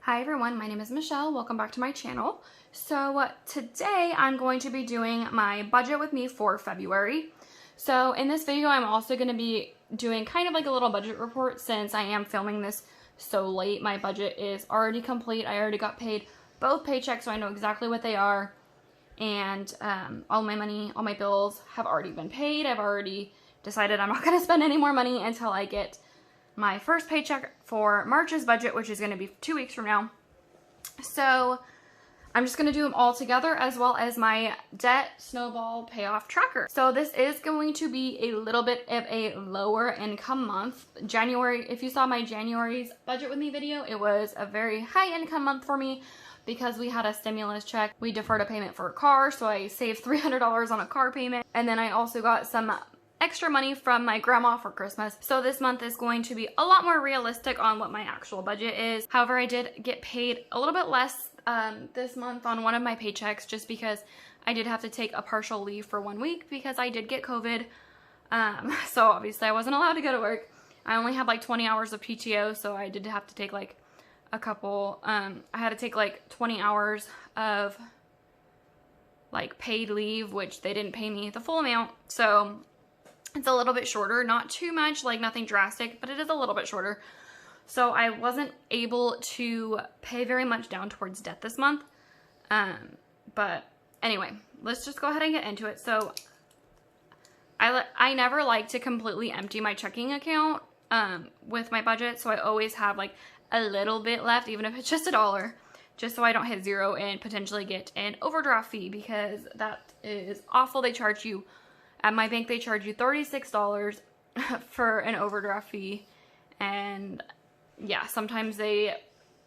Hi everyone, my name is Michelle. Welcome back to my channel. So today I'm going to be doing my budget with me for February. So in this video I'm also going to be doing kind of like a little budget report since I am filming this so late. My budget is already complete. I already got paid both paychecks, so I know exactly what they are. And all my money, all my bills have already been paid. I've already decided I'm not going to spend any more money until I get my first paycheck for March's budget, which is going to be 2 weeks from now. So I'm just going to do them all together, as well as my debt snowball payoff tracker. So this is going to be a little bit of a lower income month. January, if you saw my January's budget with me video, it was a very high income month for me because we had a stimulus check. We deferred a payment for a car, so I saved $300 on a car payment. And then I also got some extra money from my grandma for Christmas. So this month is going to be a lot more realistic on what my actual budget is. However, I did get paid a little bit less this month on one of my paychecks just because I did have to take a partial leave for 1 week because I did get COVID. So obviously I wasn't allowed to go to work. I only had like 20 hours of PTO, so I did have to take like a couple, I had to take like 20 hours of like paid leave, which they didn't pay me the full amount. So it's a little bit shorter, not too much, like nothing drastic, but it is a little bit shorter. So I wasn't able to pay very much down towards debt this month. But anyway, let's just go ahead and get into it. So I never like to completely empty my checking account with my budget. So I always have like a little bit left, even if it's just $1, just so I don't hit zero and potentially get an overdraft fee, because that is awful. They charge you, at my bank, they charge you $36 for an overdraft fee. And yeah, sometimes they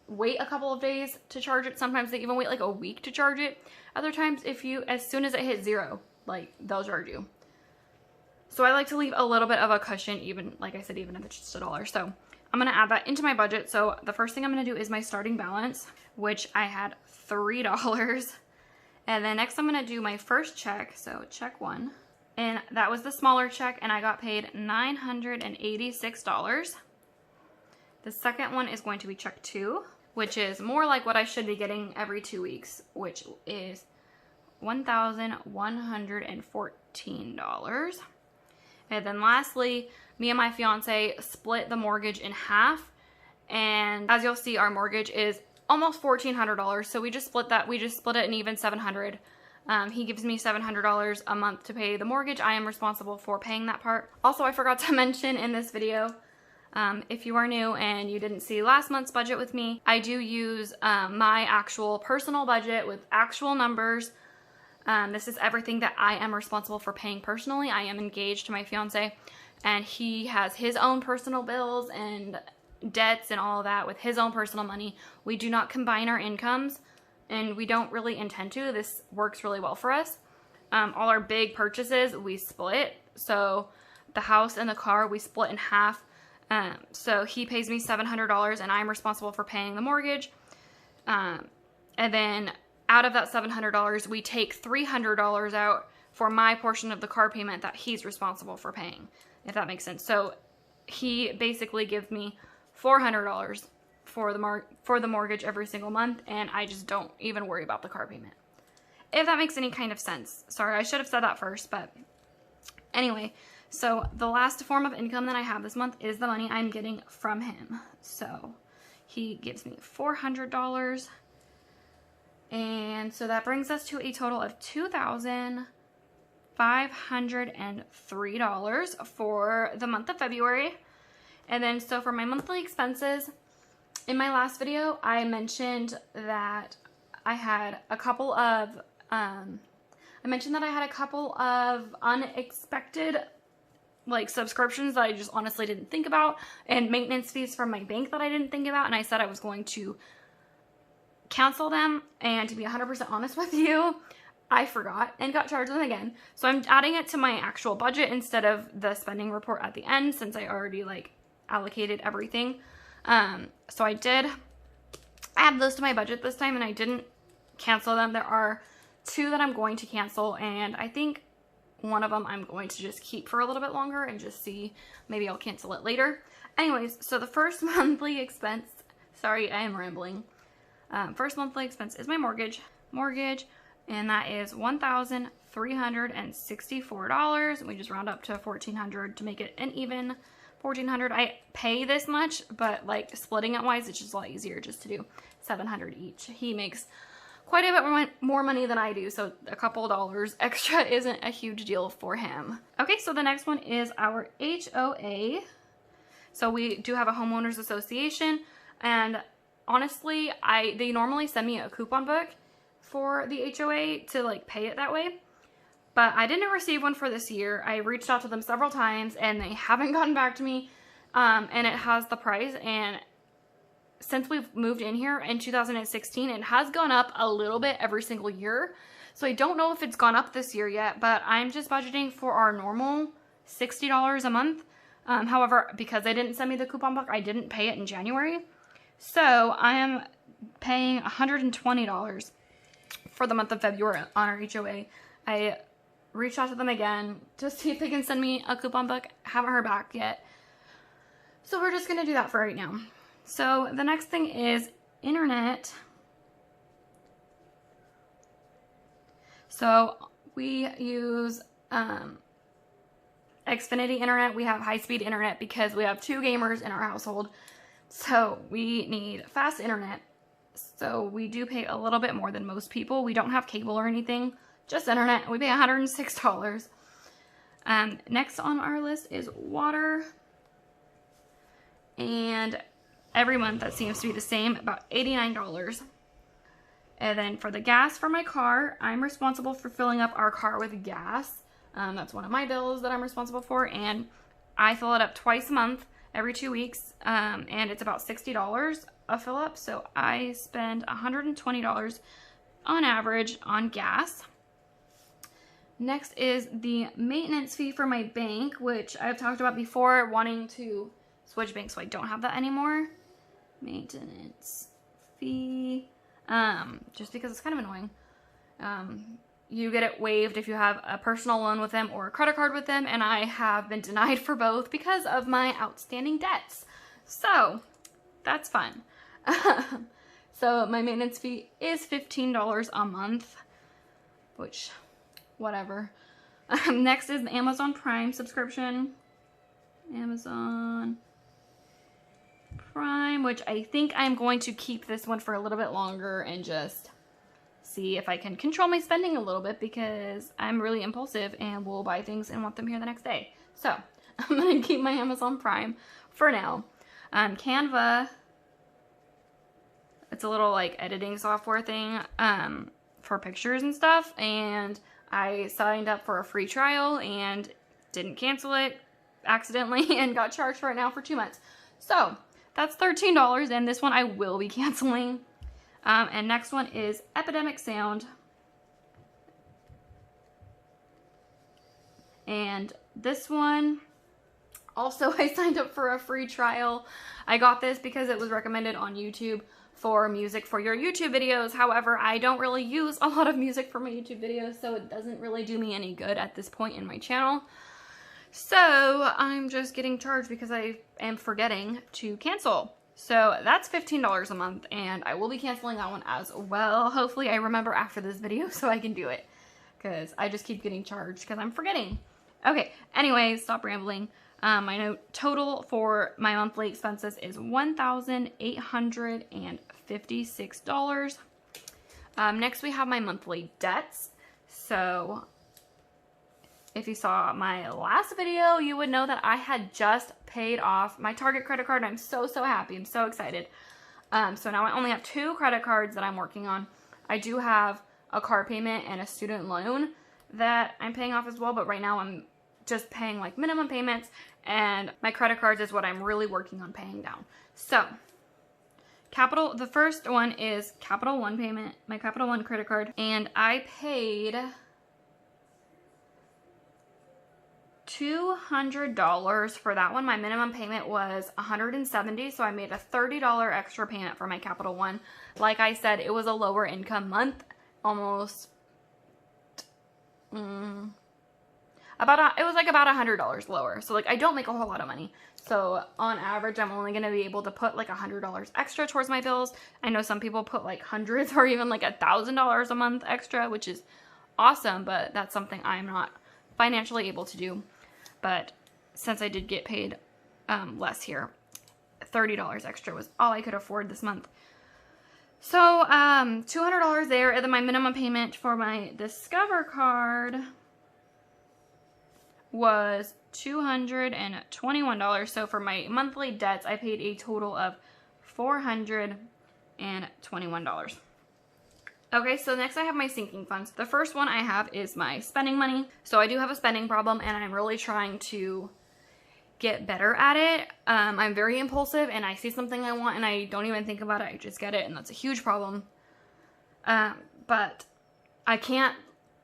wait a couple of days to charge it. Sometimes they even wait like a week to charge it. Other times, as soon as it hits zero, like they'll charge you. So I like to leave a little bit of a cushion, even, like I said, even if it's just $1. So I'm going to add that into my budget. So the first thing I'm going to do is my starting balance, which I had $3. And then next I'm going to do my first check. So check 1. And that was the smaller check, and I got paid $986. The second one is going to be check 2, which is more like what I should be getting every 2 weeks, which is $1,114. And then lastly, me and my fiance split the mortgage in half. And as you'll see, our mortgage is almost $1,400. So we just split that. We just split it an even $700. He gives me $700 a month to pay the mortgage. I am responsible for paying that part. Also, I forgot to mention in this video, if you are new and you didn't see last month's budget with me, I do use my actual personal budget with actual numbers. This is everything that I am responsible for paying personally. I am engaged to my fiance, and he has his own personal bills and debts and all of that with his own personal money. We do not combine our incomes, and we don't really intend to. This works really well for us. All our big purchases, we split. So the house and the car, we split in half. So he pays me $700, and I'm responsible for paying the mortgage. And then out of that $700, we take $300 out for my portion of the car payment that he's responsible for paying, if that makes sense. So he basically gives me $400 for the mortgage every single month, and I just don't even worry about the car payment, if that makes any kind of sense. Sorry, I should have said that first, but anyway, so the last form of income that I have this month is the money I'm getting from him. So he gives me $400, and so that brings us to a total of $2,503 for the month of February. And then so for my monthly expenses, in my last video, I mentioned that I had a couple of, unexpected, like, subscriptions that I just honestly didn't think about, and maintenance fees from my bank that I didn't think about, and I said I was going to cancel them, and to be 100% honest with you, I forgot and got charged them again. So I'm adding it to my actual budget instead of the spending report at the end, since I already, like, allocated everything. So I did add those to my budget this time, and I didn't cancel them. There are 2 that I'm going to cancel, and I think one of them I'm going to just keep for a little bit longer and just see. Maybe I'll cancel it later. Anyways, so the first monthly expense, sorry, I am rambling. First monthly expense is my mortgage, and that is $1,364. We just round up to $1,400 to make it an even $1,400. I pay this much, but like splitting it wise, it's just a lot easier just to do $700 each. He makes quite a bit more money than I do, so a couple dollars extra isn't a huge deal for him. Okay, so the next one is our HOA. So we do have a homeowners association, and honestly, they normally send me a coupon book for the HOA to like pay it that way, but I didn't receive one for this year. I reached out to them several times and they haven't gotten back to me, and it has the price, and since we've moved in here in 2016, it has gone up a little bit every single year. So I don't know if it's gone up this year yet, but I'm just budgeting for our normal $60 a month. However, because they didn't send me the coupon book, I didn't pay it in January. So I am paying $120 for the month of February on our HOA. I reached out to them again to see if they can send me a coupon book. Haven't heard back yet. So we're just going to do that for right now. So the next thing is internet. So we use Xfinity internet. We have high-speed internet because we have 2 gamers in our household. So we need fast internet. So we do pay a little bit more than most people. We don't have cable or anything, just internet. We pay $106. Next on our list is water. And every month that seems to be the same, about $89. And then for the gas for my car, I'm responsible for filling up our car with gas. That's one of my bills that I'm responsible for, and I fill it up twice a month, every 2 weeks, and it's about $60 a fill up, so I spend $120 on average on gas. Next is the maintenance fee for my bank, which I've talked about before, wanting to switch banks, so I don't have that anymore. Maintenance fee, just because it's kind of annoying. You get it waived if you have a personal loan with them or a credit card with them, and I have been denied for both because of my outstanding debts. So that's fun. So my maintenance fee is $15 a month, which, whatever. Next is the Amazon Prime subscription. Amazon Prime, which I think I'm going to keep this one for a little bit longer and just see if I can control my spending a little bit, because I'm really impulsive and will buy things and want them here the next day. So I'm going to keep my Amazon Prime for now. Canva, it's a little like editing software thing for pictures and stuff, and I signed up for a free trial and didn't cancel it accidentally and got charged right now for 2 months. So that's $13, and this one I will be canceling. And next one is Epidemic Sound. And this one, also I signed up for a free trial. I got this because it was recommended on YouTube for music for your YouTube videos. However, I don't really use a lot of music for my YouTube videos, so it doesn't really do me any good at this point in my channel. So I'm just getting charged because I am forgetting to cancel. So that's $15 a month, and I will be canceling that one as well. Hopefully I remember after this video so I can do it, because I just keep getting charged because I'm forgetting. Okay, anyways, stop rambling. My note total for my monthly expenses is $1,856. Next we have my monthly debts. So if you saw my last video, you would know that I had just paid off my Target credit card. I'm so happy. I'm so excited. So now I only have 2 credit cards that I'm working on. I do have a car payment and a student loan that I'm paying off as well, but right now I'm just paying like minimum payments, and my credit cards is what I'm really working on paying down. So the first one is Capital One payment, my Capital One credit card, and I paid $200 for that one. My minimum payment was $170, so I made a $30 extra payment for my Capital One. Like I said, it was a lower income month, almost, it was like about $100 lower. So like I don't make a whole lot of money. So on average, I'm only going to be able to put like $100 extra towards my bills. I know some people put like hundreds or even like $1,000 a month extra, which is awesome, but that's something I'm not financially able to do. But since I did get paid less here, $30 extra was all I could afford this month. So $200 there, and then my minimum payment for my Discover card was $221. So for my monthly debts, I paid a total of $421. Okay, so next I have my sinking funds. The first one I have is my spending money. So I do have a spending problem, and I'm really trying to get better at it. I'm very impulsive, and I see something I want and I don't even think about it. I just get it, and that's a huge problem. But I can't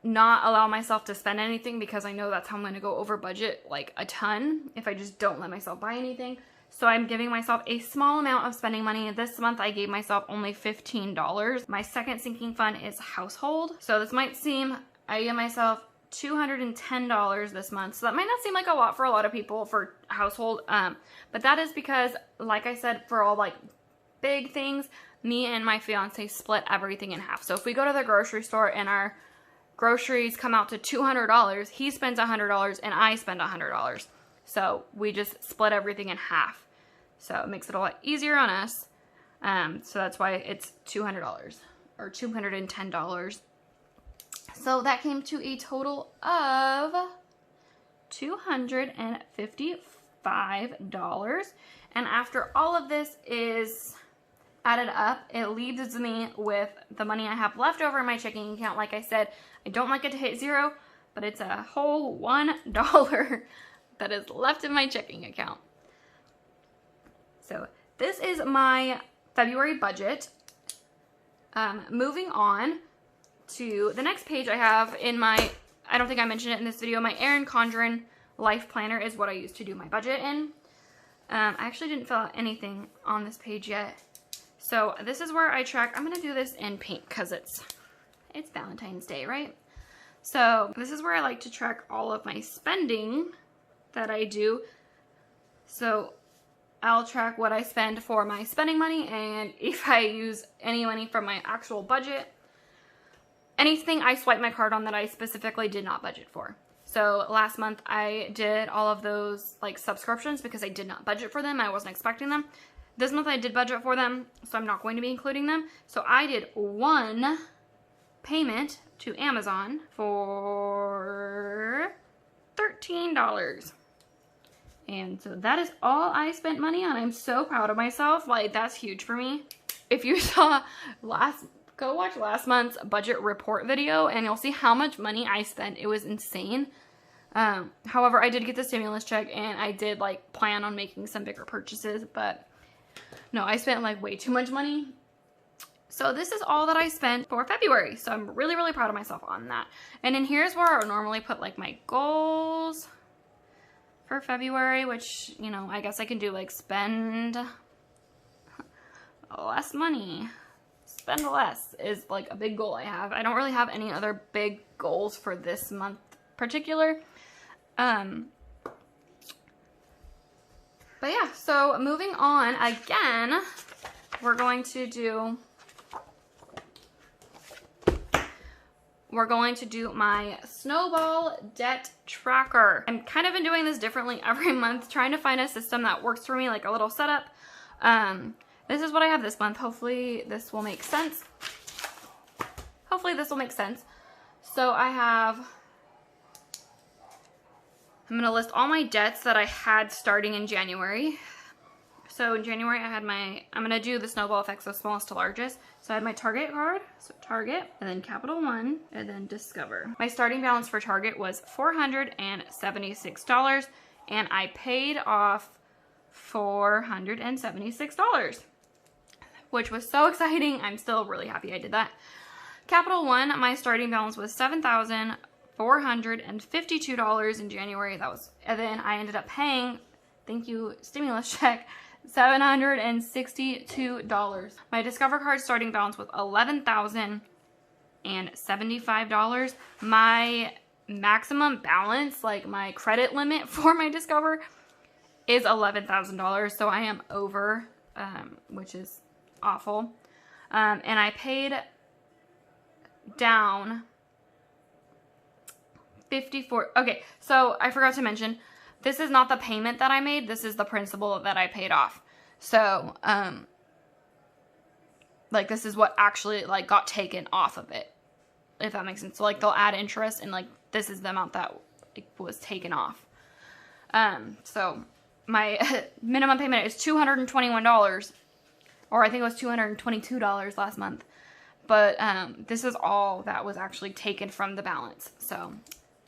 not allow myself to spend anything because I know that's how I'm going to go over budget like a ton if I just don't let myself buy anything. So I'm giving myself a small amount of spending money. This month I gave myself only $15. My second sinking fund is household. So this might seem, I give myself $210 this month. So that might not seem like a lot for a lot of people for household. But that is because, like I said, for all like big things, me and my fiance split everything in half. So if we go to the grocery store and our groceries come out to $200, he spends $100 and I spend $100. So we just split everything in half. So it makes it a lot easier on us. So that's why it's $200 or $210. So that came to a total of $255. And after all of this is added up, it leaves me with the money I have left over in my checking account. Like I said, I don't like it to hit zero, but it's a whole $1 that is left in my checking account. So this is my February budget. Moving on to the next page I have in my, I don't think I mentioned it in this video, my Erin Condren Life Planner is what I use to do my budget in. I actually didn't fill out anything on this page yet. So this is where I track, I'm going to do this in pink because it's Valentine's Day, right? So this is where I like to track all of my spending that I do. So I'll track what I spend for my spending money, and if I use any money from my actual budget, anything I swipe my card on that I specifically did not budget for. So last month I did all of those like subscriptions because I did not budget for them. I wasn't expecting them. This month I did budget for them, so I'm not going to be including them. So I did one payment to Amazon for $13. And so that is all I spent money on. I'm so proud of myself. Like, that's huge for me. If you saw go watch last month's budget report video and you'll see how much money I spent. It was insane. However, I did get the stimulus check and I did like plan on making some bigger purchases, but no, I spent like way too much money. So this is all that I spent for February. So I'm really, really proud of myself on that. And then here's where I normally put like my goals for February, which, you know, I guess I can do like spend less money. Spend less is like a big goal I have. I don't really have any other big goals for this month particular. But yeah, so moving on again, we're going to do my Snowball debt tracker. I'm kind of been doing this differently every month, trying to find a system that works for me, like a little setup. This is what I have this month. Hopefully this will make sense. So I'm going to list all my debts that I had starting in January. So in January I had I'm going to do the Snowball effect, so smallest to largest. So I had my Target card, so Target, and then Capital One, and then Discover. My starting balance for Target was $476, and I paid off $476, which was so exciting. I'm still really happy I did that. Capital One, my starting balance was $7,452 in January. And then I ended up paying, thank you, stimulus check, $762. My Discover card starting balance was $11,075. My maximum balance, like my credit limit for my Discover, is $11,000. So I am over, which is awful. And I paid down 54. Okay, so I forgot to mention, this is not the payment that I made. This is the principal that I paid off. So, like, this is what actually, like, got taken off of it, if that makes sense. So, like, they'll add interest, and, like, this is the amount that was taken off. So, my minimum payment is $221, or I think it was $222 last month. But, this is all that was actually taken from the balance. So,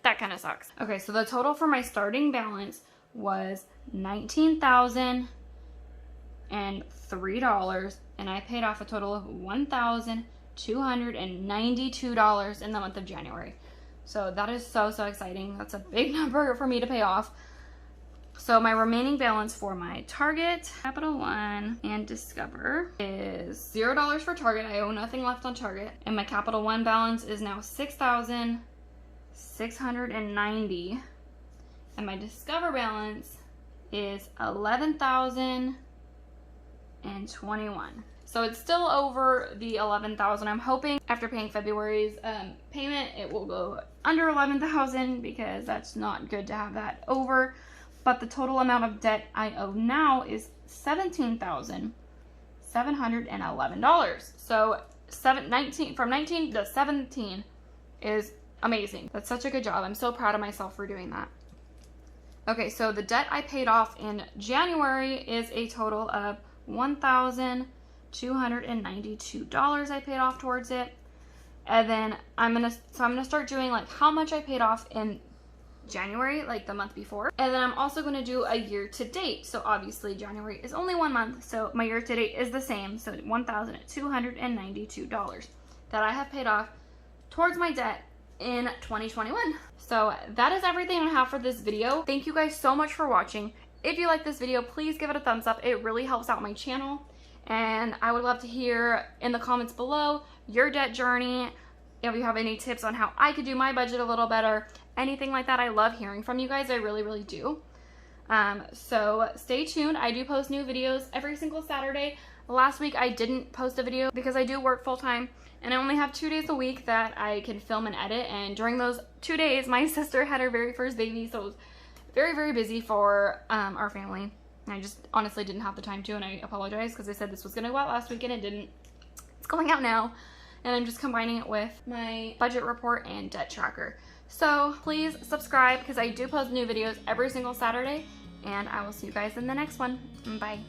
that kind of sucks. Okay, so the total for my starting balance was $19,003, and I paid off a total of $1,292 in the month of January. So that is so exciting. That's a big number for me to pay off. So my remaining balance for my Target, Capital One, and Discover is $0 for Target. I owe nothing left on Target. And my Capital One balance is now $6,690. And my Discover balance is $11,021. So it's still over the $11,000. I'm hoping after paying February's payment, it will go under $11,000 because that's not good to have that over. But the total amount of debt I owe now is $17,711. So from 19 to 17 is amazing. That's such a good job. I'm so proud of myself for doing that. Okay, so the debt I paid off in January is a total of $1,292 I paid off towards it. And then I'm gonna start doing like how much I paid off in January, like the month before. And then I'm also going to do a year to date. So obviously January is only 1 month, so my year to date is the same. So $1,292 that I have paid off towards my debt in 2021. So that is everything I have for this video. Thank you guys so much for watching. If you like this video, please give it a thumbs up. It really helps out my channel. And I would love to hear in the comments below your debt journey. If you have any tips on how I could do my budget a little better, anything like that, I love hearing from you guys. I really do. So stay tuned. I do post new videos every single Saturday. Last week I didn't post a video because I do work full time and I only have 2 days a week that I can film and edit. And during those 2 days, my sister had her very first baby, so it was very busy for our family. And I just honestly didn't have the time to, and I apologize because I said this was going to go out last week and it didn't. It's going out now. And I'm just combining it with my budget report and debt tracker. So please subscribe because I do post new videos every single Saturday, and I will see you guys in the next one. Bye.